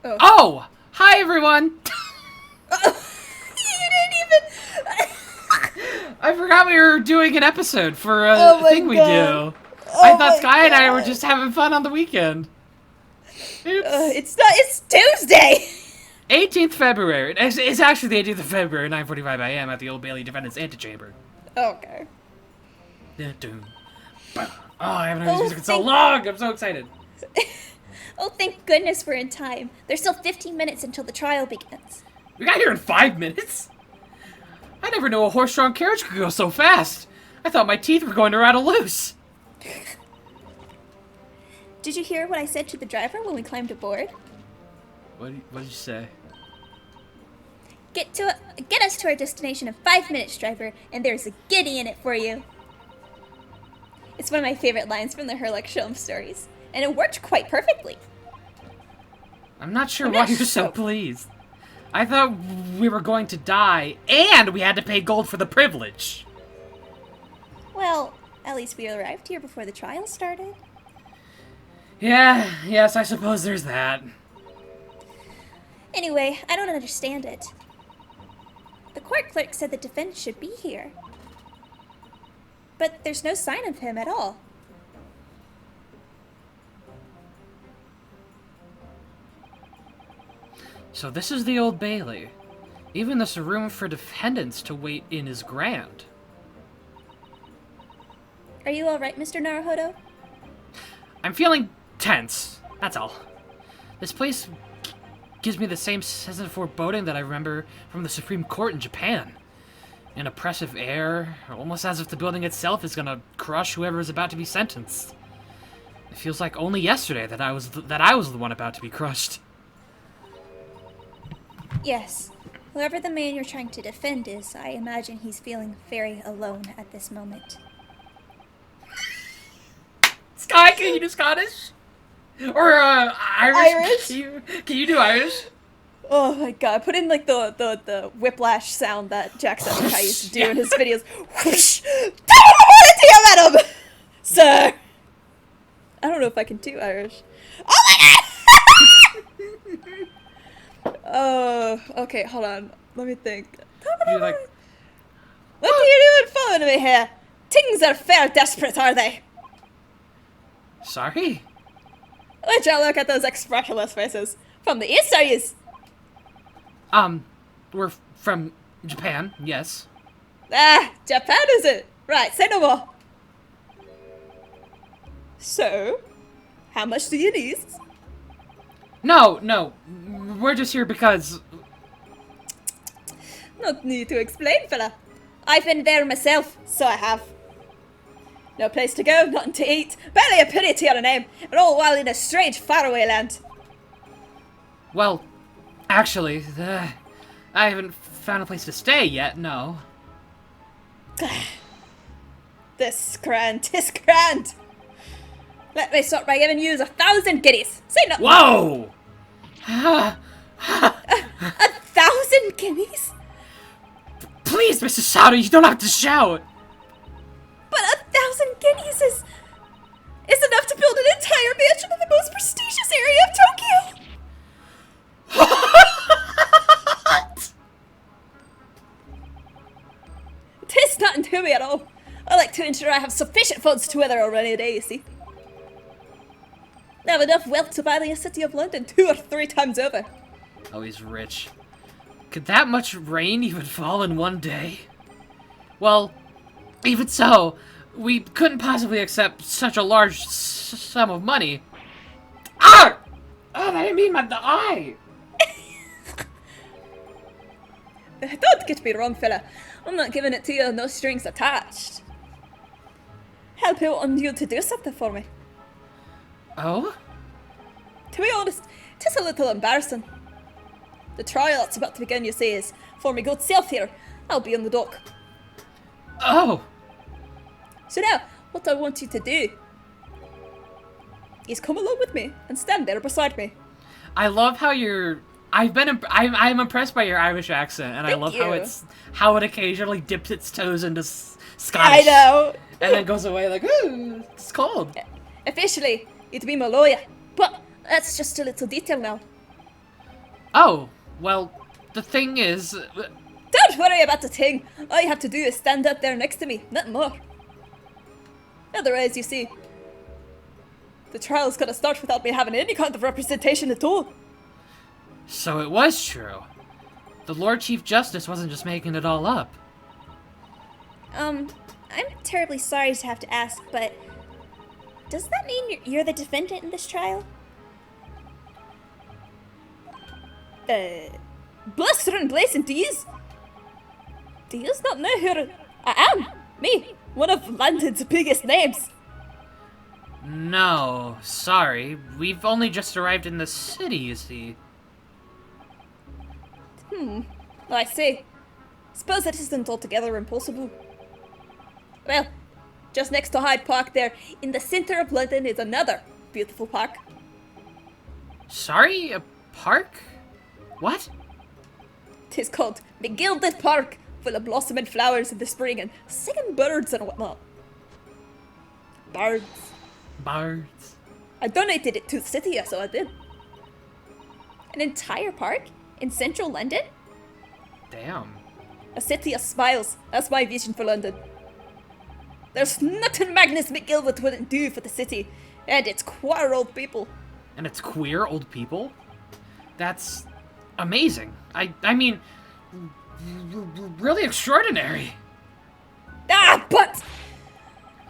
Oh. Oh! Hi, everyone! You didn't even... I forgot we were doing an episode for Oh a my thing we God. do. I Oh thought my Sky and I were God. just having fun on the weekend. Oops. It's not... It's Tuesday! 18th February. It's actually the 18th of February, 9:45 a.m. at the Old Bailey Defendant's Antechamber. Okay. Dun-dun. Oh, I haven't heard this Oh, music in so long! I'm so excited. Oh, thank goodness we're in time. There's still 15 minutes until the trial begins. We got here in 5 minutes? I never knew a horse-drawn carriage could go so fast. I thought my teeth were going to rattle loose. Did you hear what I said to the driver when we climbed aboard? What did you say? Get us to our destination in 5 minutes, driver, and there's a guinea in it for you. It's one of my favorite lines from the Herlock Sholmes stories, and it worked quite perfectly. I'm not sure I'm why not you're so sure. pleased. I thought we were going to die, and we had to pay gold for the privilege. Well, at least we arrived here before the trial started. Yes, I suppose there's that. Anyway, I don't understand it. The court clerk said the defendant should be here. But there's no sign of him at all. So this is the Old Bailey. Even this room for defendants to wait in is grand. Are you alright, Mr. Naruhodo? I'm feeling tense, that's all. This place gives me the same sense of foreboding that I remember from the Supreme Court in Japan. An oppressive air, almost as if the building itself is gonna crush whoever is about to be sentenced. It feels like only yesterday that I was the one about to be crushed. Yes. Whoever the man you're trying to defend is, I imagine he's feeling very alone at this moment. Sky, can you do Scottish? Or Irish? Irish? Can you do Irish? Oh my god, put in like the whiplash sound that Jacksepticeye used to do in his videos. Whoosh! At him! Sir! I don't know if I can do Irish. Oh my god! Oh, okay, hold on. Let me think. You're like, What are you doing following me here? Things are fair desperate, are they? sorry? Would you look at those expressionless faces? From the east, are yous? We're from Japan, yes. Ah, Japan is it? Right, say no more. So, how much do you need? No, we're just here because... No need to explain, fella. I've been there myself, so I have. No place to go, nothing to eat, barely a penny to your name, and all while in a strange faraway land. Well, actually, I haven't found a place to stay yet, no. This grand, 'tis grand. Let me start by giving you 1,000 guineas. Say nothing. Whoa! 1,000 guineas? Please, Mr. Shouter, you don't have to shout! But 1,000 guineas is enough to build an entire mansion in the most prestigious area of Tokyo. What? Tis nothing to me at all. I like to ensure I have sufficient funds to weather a rainy day, you see. I have enough wealth to buy the city of London 2 or 3 times over. Oh, he's rich. Could that much rain even fall in one day? Well, even so, we couldn't possibly accept such a large sum of money. Ah! Oh, I didn't mean the eye! Don't get me wrong, fella. I'm not giving it to you, no strings attached. Help out on you to do something for me. Oh? To be honest, 'tis a little embarrassing. The trial that's about to begin, you see, is for me good self here. I'll be on the dock. Oh! So now, what I want you to do is come along with me and stand there beside me. I love how you're... I'm impressed by your Irish accent, and I Thank love you. how it occasionally dips its toes into I Scottish. know. And then goes away like, ooh, it's cold. Officially, it'd be my lawyer, but that's just a little detail now. Oh, well, the thing is... Don't worry about the thing. All you have to do is stand up there next to me, nothing more. Otherwise, you see, the trial's gonna start without me having any kind of representation at all. So it was true. The Lord Chief Justice wasn't just making it all up. I'm terribly sorry to have to ask, but does that mean you're the defendant in this trial? Blaster and blazing D's? Do you not know who I am? Me, one of London's biggest names. No, sorry. We've only just arrived in the city, you see. I see. Suppose that isn't altogether impossible. Well, just next to Hyde Park there, in the center of London, is another beautiful park. Sorry? A park? What? 'Tis called McGilded Park, full of blossoming flowers in the spring and singing birds and whatnot. Birds. Birds. I donated it to the city, so I did. An entire park? In central London? Damn. A city of smiles. That's my vision for London. There's nothing Magnus McGilvert wouldn't do for the city, and it's queer old people. And it's queer old people? That's amazing. I mean, really extraordinary. Ah, but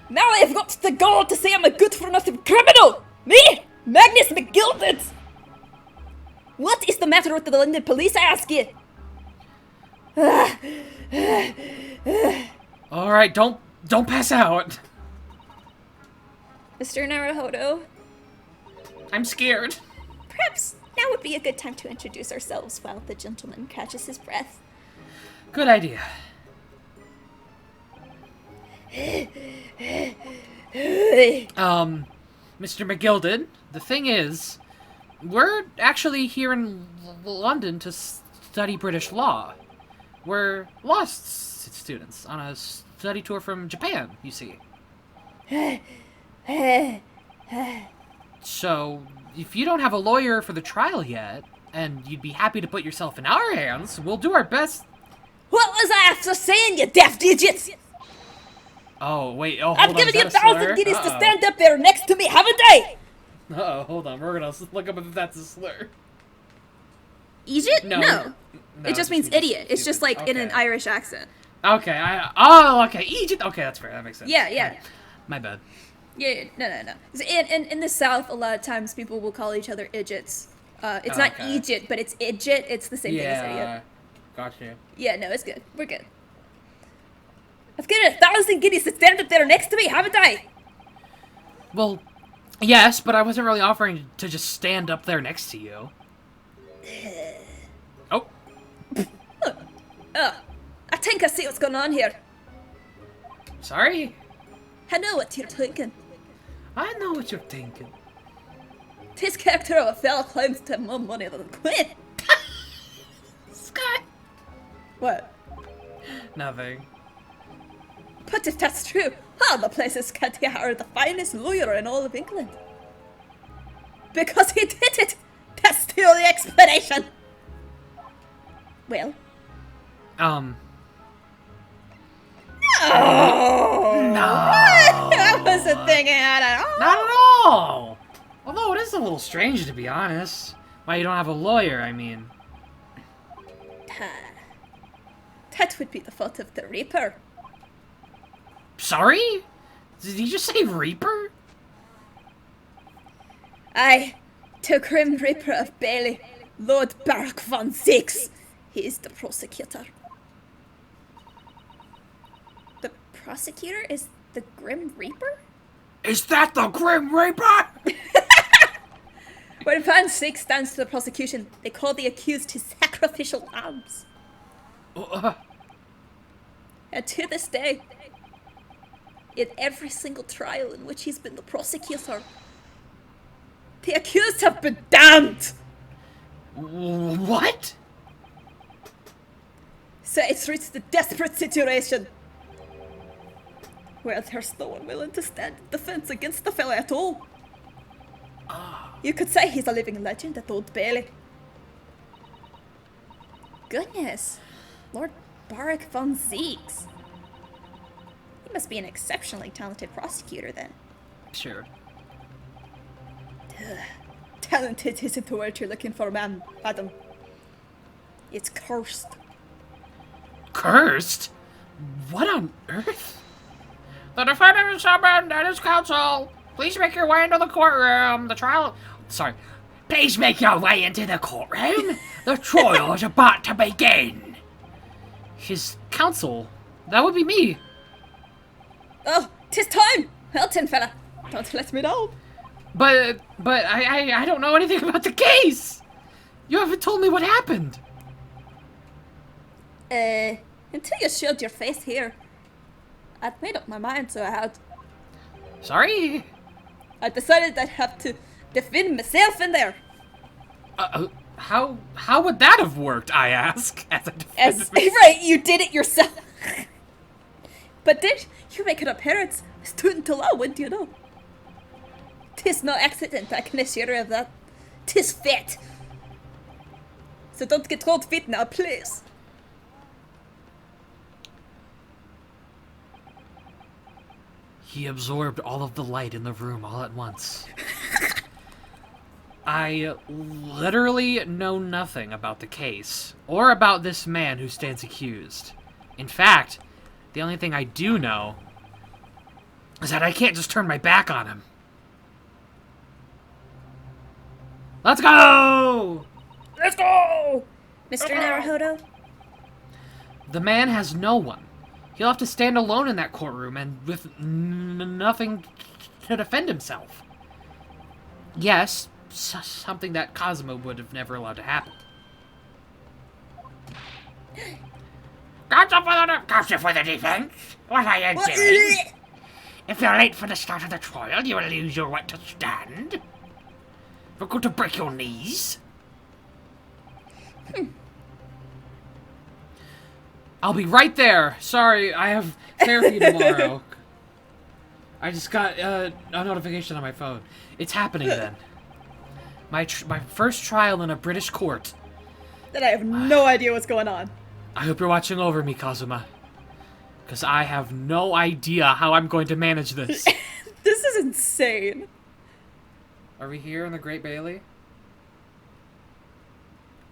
now I've got the gall to say I'm a good-for-nothing criminal! Me, Magnus McGilvert! What is the matter with the London police, I ask you? Alright, don't pass out. Mr. Naruhodo, I'm scared. perhaps now would be a good time to introduce ourselves while the gentleman catches his breath. Good idea. Mr. McGilded, the thing is, we're actually here in London to study British law. We're law students on a study tour from Japan, you see. So, if you don't have a lawyer for the trial yet, and you'd be happy to put yourself in our hands, we'll do our best. What was I after saying, you daft idiots? Oh, wait, oh, hold I've on, given is you that a slur? 1,000 guineas to Uh-oh. stand up there next to me, haven't I? Uh-oh, hold on, we're gonna look up if that's a slur. Egypt? No. No. No, It just means idiot. It's just like in an Okay. Irish accent. Okay, okay, Egypt. Okay, that's fair. That makes sense. Yeah. My bad. Yeah, no. In the South, a lot of times people will call each other idiots. It's not Okay. Egypt, but it's idjit. It's the same thing as idiot. Yeah, gotcha. Yeah, no, it's good. We're good. I've given 1,000 guineas to stand up there next to me, haven't I? Well, yes, but I wasn't really offering to just stand up there next to you. Oh, I think I see what's going on here. sorry. I know what you're thinking. I know what you're thinking. This character of a fella claims to have more money than the Queen. Scott. What? Nothing. But if that's true, all the places can't hire the finest lawyer in all of England. Because he did it! That's still the explanation! Well, No. I wasn't thinking that at all. Not at all. Although it is a little strange, to be honest. Why you don't have a lawyer, I mean. That would be the fault of the Reaper. Sorry? Did you just say Reaper? Aye, the Grim Reaper of Bailey, Lord Barak von Zix. He is the prosecutor. The prosecutor is the Grim Reaper? Is that the Grim Reaper? When Van Zix stands to the prosecution, they call the accused his sacrificial lambs. And to this day, in every single trial in which he's been the prosecutor, the accused have been damned! What? So it's reached the desperate situation where there's no one willing to stand in defense against the fella at all. You could say he's a living legend at Old Bailey. goodness. Lord Barak von Zeeks. He must be an exceptionally talented prosecutor then. Sure. Talented isn't the word you're looking for, madam. It's cursed. Cursed? What on earth? The defendant is summoned and his counsel. Please make your way into the courtroom. The trial... Sorry. Please make your way into the courtroom. The trial is about to begin. His counsel? That would be me. Oh, 'tis time! Well, tin fella, don't let me down. But I don't know anything about the case. You haven't told me what happened. Until you showed your face here, I'd made up my mind, so Sorry? I decided I'd have to defend myself in there. How would that have worked, I ask, as I defended myself? Right, you did it yourself. But then you make an appearance, student to law, wouldn't you know? 'Tis no accident, I can assure you of that. 'Tis fate. So don't get cold feet now, please. He absorbed all of the light in the room all at once. I literally know nothing about the case, or about this man who stands accused. In fact, the only thing I do know is that I can't just turn my back on him. Let's go! Let's go! Mr. Naruhodo? The man has no one. He'll have to stand alone in that courtroom and with nothing to defend himself. Yes, something that Cosmo would have never allowed to happen. Counsel for the defense? What are you doing? If you're late for the start of the trial, you will lose your right to stand. We're going to break your knees. I'll be right there. Sorry, I have therapy tomorrow. I just got a notification on my phone. It's happening then. My first trial in a British court. Then I have no idea what's going on. I hope you're watching over me, Kazuma. Because I have no idea how I'm going to manage this. This is insane. Are we here in the Great Bailey?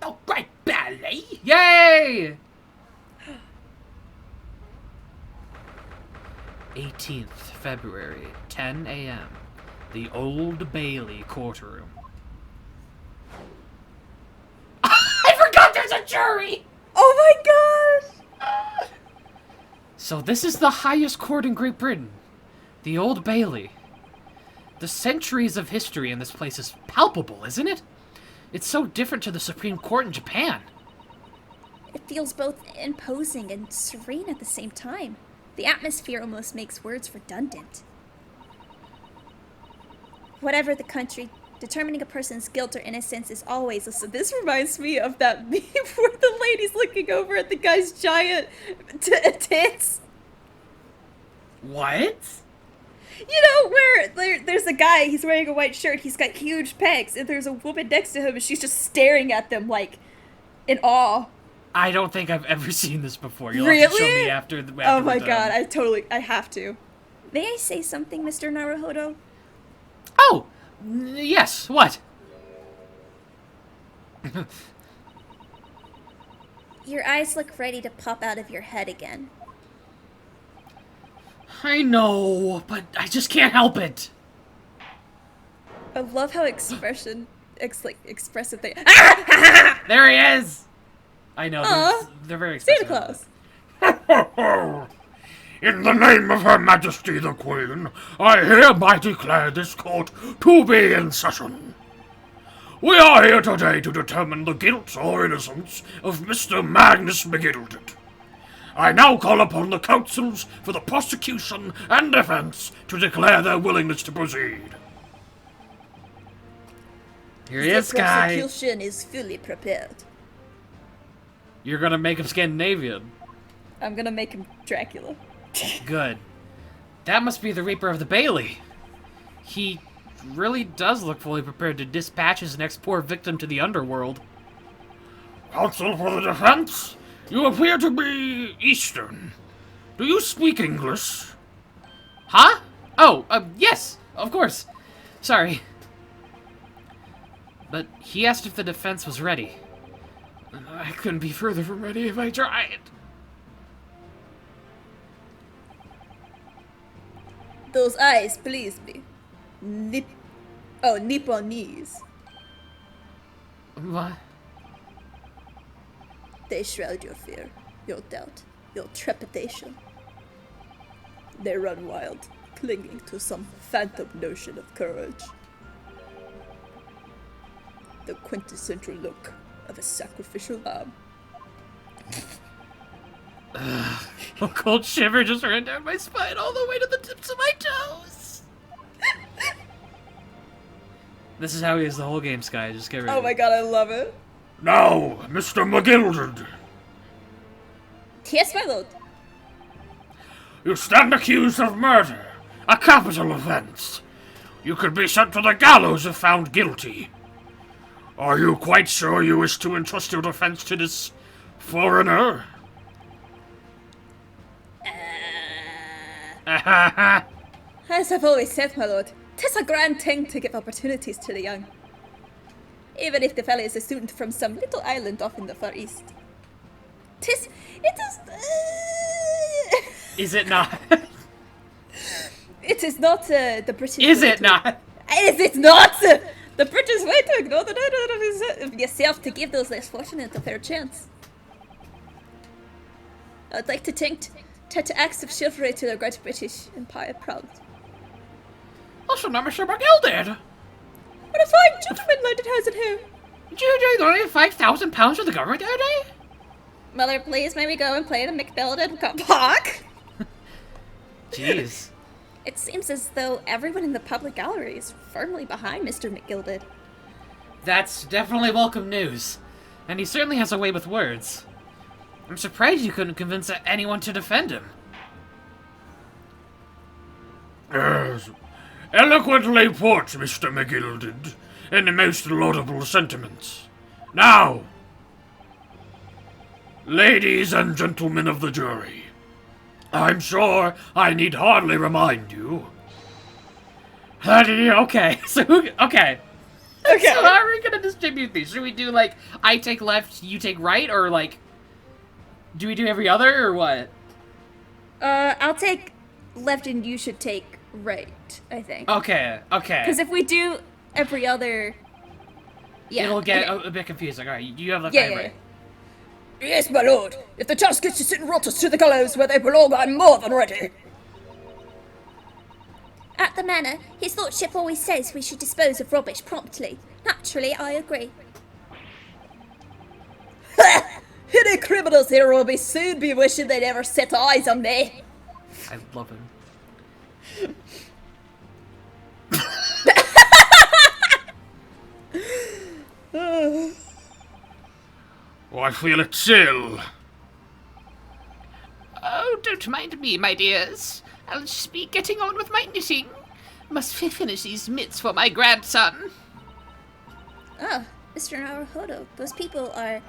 Oh, Great Bailey! Yay! 18th February, 10 a.m. The Old Bailey courtroom. I forgot there's a jury! Oh my gosh! So this is the highest court in Great Britain. The Old Bailey. The centuries of history in this place is palpable, isn't it? It's so different to the Supreme Court in Japan. It feels both imposing and serene at the same time. The atmosphere almost makes words redundant. Whatever the country, determining a person's guilt or innocence is always a... So this reminds me of that meme where the lady's looking over at the guy's giant tits. What? You know, where there's a guy, he's wearing a white shirt, he's got huge pecs, and there's a woman next to him, and she's just staring at them, like, in awe. I don't think I've ever seen this before. You'll Really? have to show me after Oh my we're god, done. I have to. May I say something, Mr. Naruhodo? Oh! Yes, what? Your eyes look ready to pop out of your head again. I know, but I just can't help it. I love how expressive they... There he is! I know, Aw, they're very Santa expressive. Claus. In the name of Her Majesty the Queen, I hereby declare this court to be in session. We are here today to determine the guilt or innocence of Mr. Magnus McGiddleton. I now call upon the counsels for the prosecution and defense to declare their willingness to proceed. Here he is, guy. The prosecution is fully prepared. You're gonna make him Scandinavian. I'm gonna make him Dracula. Good. That must be the Reaper of the Bailey. He really does look fully prepared to dispatch his next poor victim to the underworld. Counsel for the defense, you appear to be Eastern. Do you speak English? Huh? Oh, yes, of course. Sorry. But he asked if the defense was ready. I couldn't be further from ready if I tried. Those eyes please me. Nipponese. What? They shroud your fear, your doubt, your trepidation. They run wild, clinging to some phantom notion of courage. The quintessential look of a sacrificial lamb. A cold shiver just ran down my spine all the way to the tips of my toes. This is how he is the whole game, Sky. Just get ready. Oh my god, I love it. Now, Mr. McGilded, Yes, my lord. you stand accused of murder, a capital offense. You could be sent to the gallows if found guilty. Are you quite sure you wish to entrust your defense to this foreigner? As I've always said, my lord, 'tis a grand thing to give opportunities to the young. Even if the fellow is a student from some little island off in the Far East. It is... Is it not? It is not the British Is way it to- not? Is it not the British way to ignore the right of yourself to give those less fortunate a fair chance? I'd like to think that acts of chivalry to the great British Empire proud. Also not Mr. McGilded. What a fine gentleman London has in here! Did you do only £5,000 for the government the other day? Mother, please may we go and play the McBuilded Fuck! Jeez. It seems as though everyone in the public gallery is firmly behind Mr. McGilded. That's definitely welcome news. And he certainly has a way with words. I'm surprised you couldn't convince anyone to defend him. Yes. Eloquently put, Mr. McGilded, in the most laudable sentiments. Now, ladies and gentlemen of the jury, I'm sure I need hardly remind you. Okay, so okay. Okay. So how are we gonna distribute these? Should we do like I take left, you take right, or like do we do every other or what? I'll take left and you should take right, I think. Okay. Because if we do every other... Yeah. It'll get okay. a bit confusing. Alright, you have left, Yeah, I have yeah, right. Yes, my lord. If the task is to send rotters to the gallows where they belong, I'm more than ready. At the manor, his lordship always says we should dispose of rubbish promptly. Naturally, I agree. Any criminals here will soon be wishing they never set eyes on me. I love him. Oh, I feel a chill. Oh, don't mind me, my dears. I'll just be getting on with my knitting. Must finish these mitts for my grandson. Oh, Mr. Naruhodo, those people are...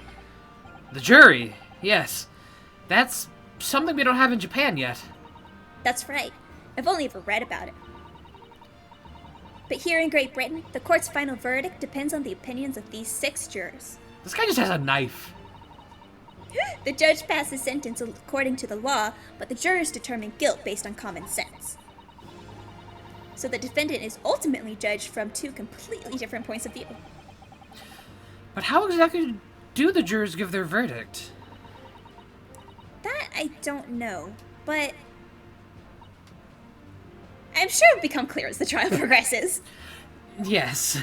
The jury, yes. That's something we don't have in Japan yet. That's right. I've only ever read about it. But here in Great Britain, the court's final verdict depends on the opinions of these 6 jurors. This guy just has a knife. The judge passes sentence according to the law, but the jurors determine guilt based on common sense. So the defendant is ultimately judged from 2 completely different points of view. But how exactly do the jurors give their verdict? That I don't know, but I'm sure it'll become clear as the trial progresses. Yes.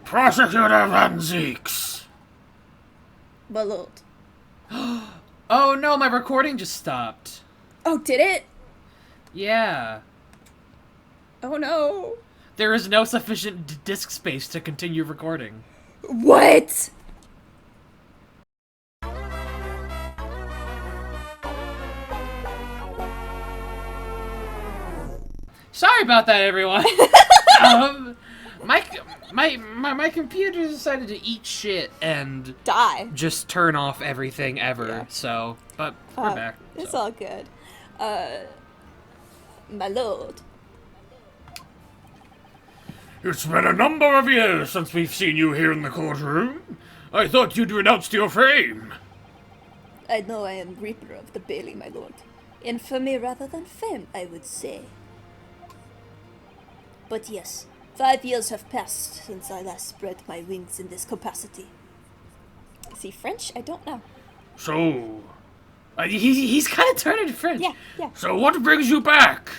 Prosecutor Van Zeeks. My lord. Oh no, my recording just stopped. Oh, did it? Yeah. Oh no. There is no sufficient disk space to continue recording. What? Sorry about that, everyone. My My computer decided to eat shit and Die. just turn off everything ever. Yeah. So, but we're back. It's so. all good. My lord. It's been a number of years since we've seen you here in the courtroom. I thought you'd renounced your fame. I know I am Reaper of the Bailey, my lord. Infamy rather than fame, I would say. But yes, 5 years have passed since I last spread my wings in this capacity. Is he French? I don't know. So, He's kind of turning French. Yeah. so what brings you back?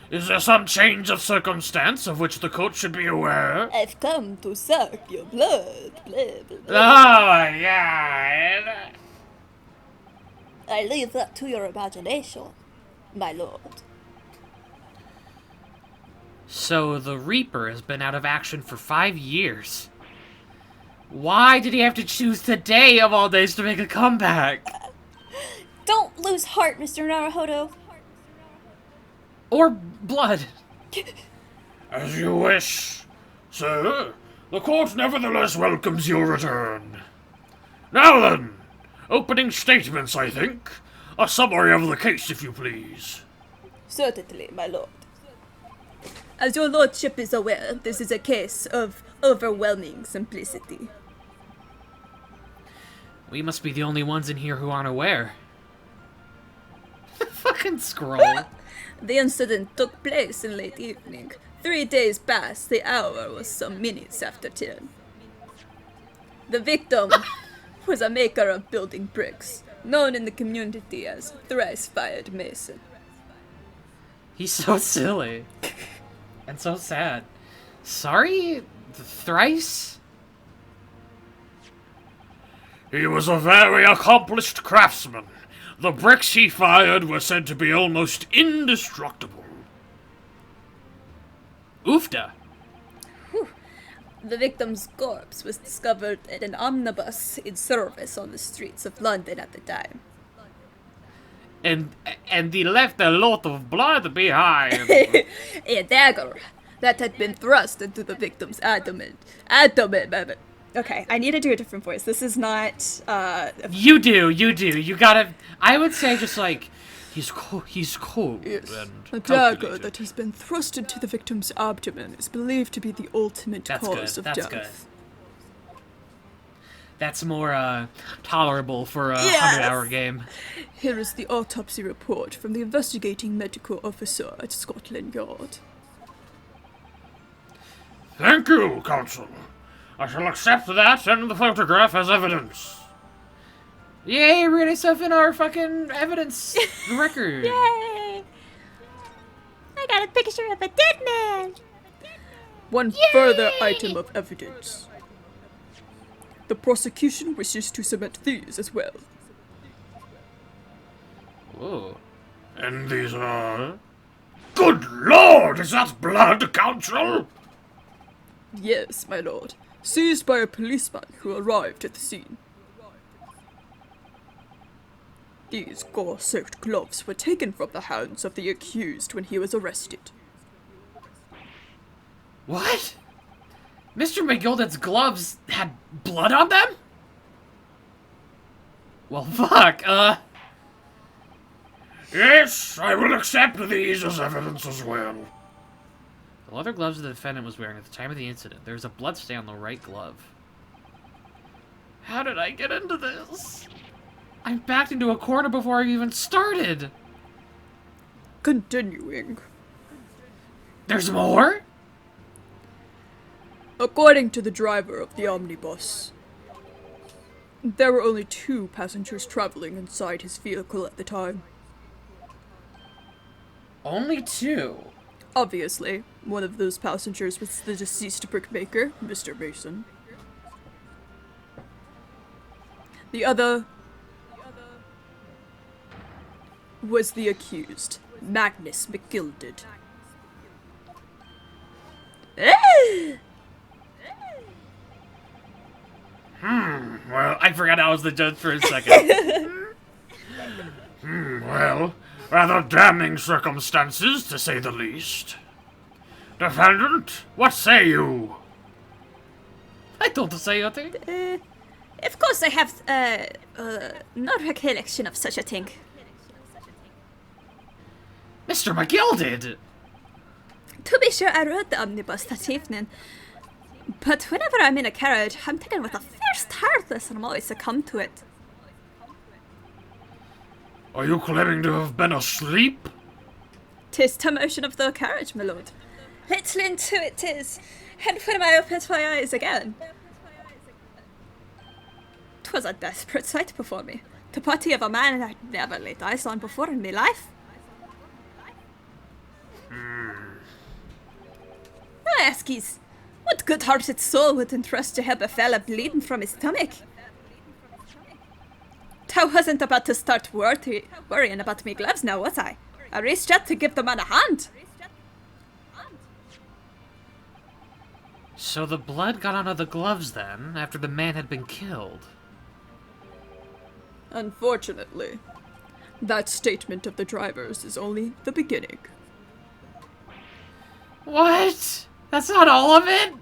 Is there some change of circumstance of which the court should be aware? I've come to suck your blood. Blah, blah, blah. Oh, yeah. I leave that to your imagination, my lord. So the Reaper has been out of action for 5 years. Why did he have to choose today of all days to make a comeback? Don't lose heart, Mr. Naruhodo. Or blood? As you wish. Sir, the court nevertheless welcomes your return. Now then, opening statements, I think. A summary of the case, if you please. Certainly, my lord. As your lordship is aware, this is a case of overwhelming simplicity. We must be the only ones in here who aren't aware. Fucking scroll. The incident took place in late evening. 3 days past, the hour was some minutes after 10. The victim was a maker of building bricks, known in the community as Thrice-Fired Mason. He's so silly. And so sad. Sorry? Thrice? He was a very accomplished craftsman. The bricks he fired were said to be almost indestructible. Oofda. The victim's corpse was discovered at an omnibus in service on the streets of London at the time. And he left a lot of blood behind. A dagger that had been thrust into the victim's abdomen. Okay, I need to do a different voice. This is not, You do. You gotta. I would say just like, he's cold. Yes. And A dagger calculated. that has been thrust into the victim's abdomen is believed to be the ultimate That's cause good. of That's death. good. That's more tolerable for a Yes! 100-hour game. Here is the autopsy report from the investigating medical officer at Scotland Yard. Thank you, counsel. I shall accept that and the photograph as evidence. Yay, we're gonna stuff in our fucking evidence record. Yay! I got a picture of a dead man. One further item of evidence. The prosecution wishes to submit these as well. Whoa. And these are... Good lord, is that blood, counsel? Yes, my lord. Seized by a policeman who arrived at the scene. These gore-soaked gloves were taken from the hands of the accused when he was arrested. What? Mr. McGilden's gloves had blood on them? Well, fuck, Yes, I will accept these as evidence as well. The leather gloves the defendant was wearing at the time of the incident. There was a blood stain on the right glove. How did I get into this? I backed into a corner before I even started. Continuing. There's more? According to the driver of the omnibus, there were only 2 passengers traveling inside his vehicle at the time. Only 2. Obviously, one of those passengers was the deceased brickmaker, Mr. Mason. The other was the accused, Magnus McGilded. Well, I forgot I was the judge for a second. well, rather damning circumstances, to say the least. Defendant, what say you? I told the Sayate. Of course, I have no recollection of such a thing. Mr. McGill did. To be sure, I rode the omnibus that evening. But whenever I'm in a carriage, I'm taken with a fierce tiredness and I'm always succumb to it. Are you claiming to have been asleep? 'Tis the motion of the carriage, my lord. Little into it 'tis, and when I opened my eyes again, 'twas a desperate sight before me. The body of a man I'd never laid eyes on before in my life. I ask yous, what good-hearted soul would entrust to help a fella bleeding from his stomach? I wasn't about to start worrying about me gloves now, was I? I reached out to give the man a hand. So the blood got onto the gloves then, after the man had been killed. Unfortunately, that statement of the driver's is only the beginning. What? That's not all of it?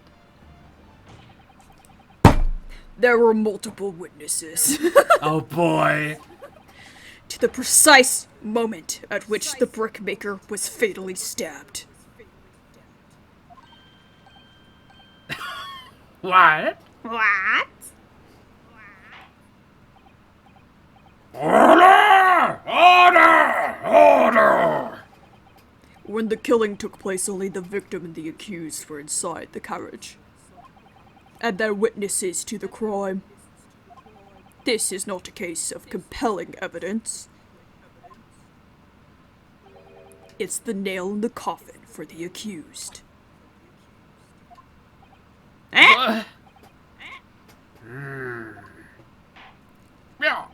There were multiple witnesses Oh boy. to the precise moment at which the brickmaker was fatally stabbed. What? What? Order! Order! Order! When the killing took place, only the victim and the accused were inside the carriage, and they're witnesses to the crime. This is not a case of compelling evidence. It's the nail in the coffin for the accused. What? Yeah.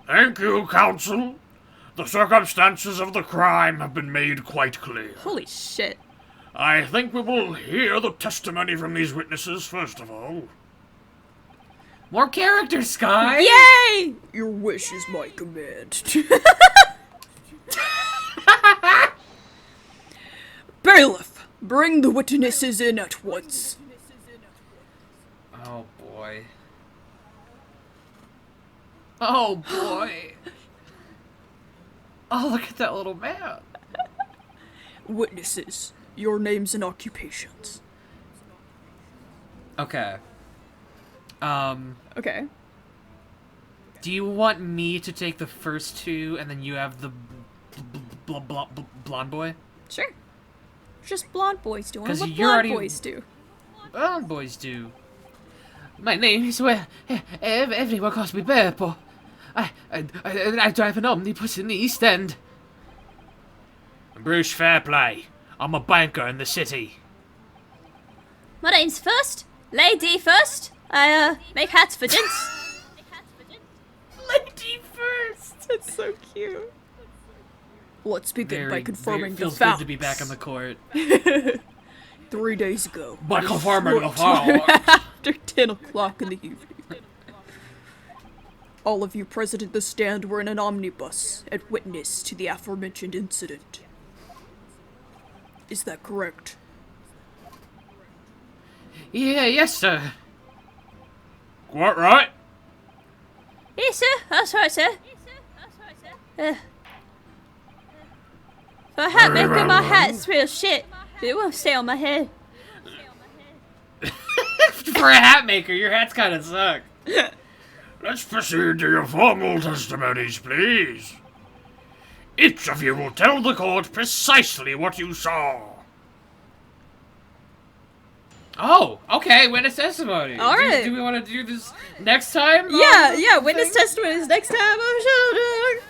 Thank you, counsel. The circumstances of the crime have been made quite clear. Holy shit. I think we will hear the testimony from these witnesses first of all. More characters, Sky! Yay! Your wish is my command. Bailiff, bring the witnesses in at once. Oh boy. Oh boy. Oh, look at that little man. Witnesses, your names and occupations. Okay. Okay. Do you want me to take the first two and then you have the blonde boy? Sure. Just blonde boys doing 'Cause what you're blonde already- boys do. Blonde boys do. My name is everyone calls me Purple. I drive an omnibus in the East End. Bruce Fairplay. I'm a banker in the city. My name's First, Lady First. I make hats for gents. Lady first. That's so cute. Let's begin by confirming the feels facts. good to be back on the court. 3 days ago. By confirming the short facts. After 10 o'clock in the evening. All of you present at the stand were in an omnibus and witness to the aforementioned incident. Is that correct? Yeah, yes, sir. Quite right. Yes, sir. That's right, sir. For a hat Very maker, well my done. hat's real shit. It won't stay on my head. For a hat maker, your hats kind of suck. Let's proceed to your formal testimonies, please. Each of you will tell the court precisely what you saw. Oh, okay, witness testimony. All right. Do we want to do this next time? Yeah, witness testimonies next time. I'm sure.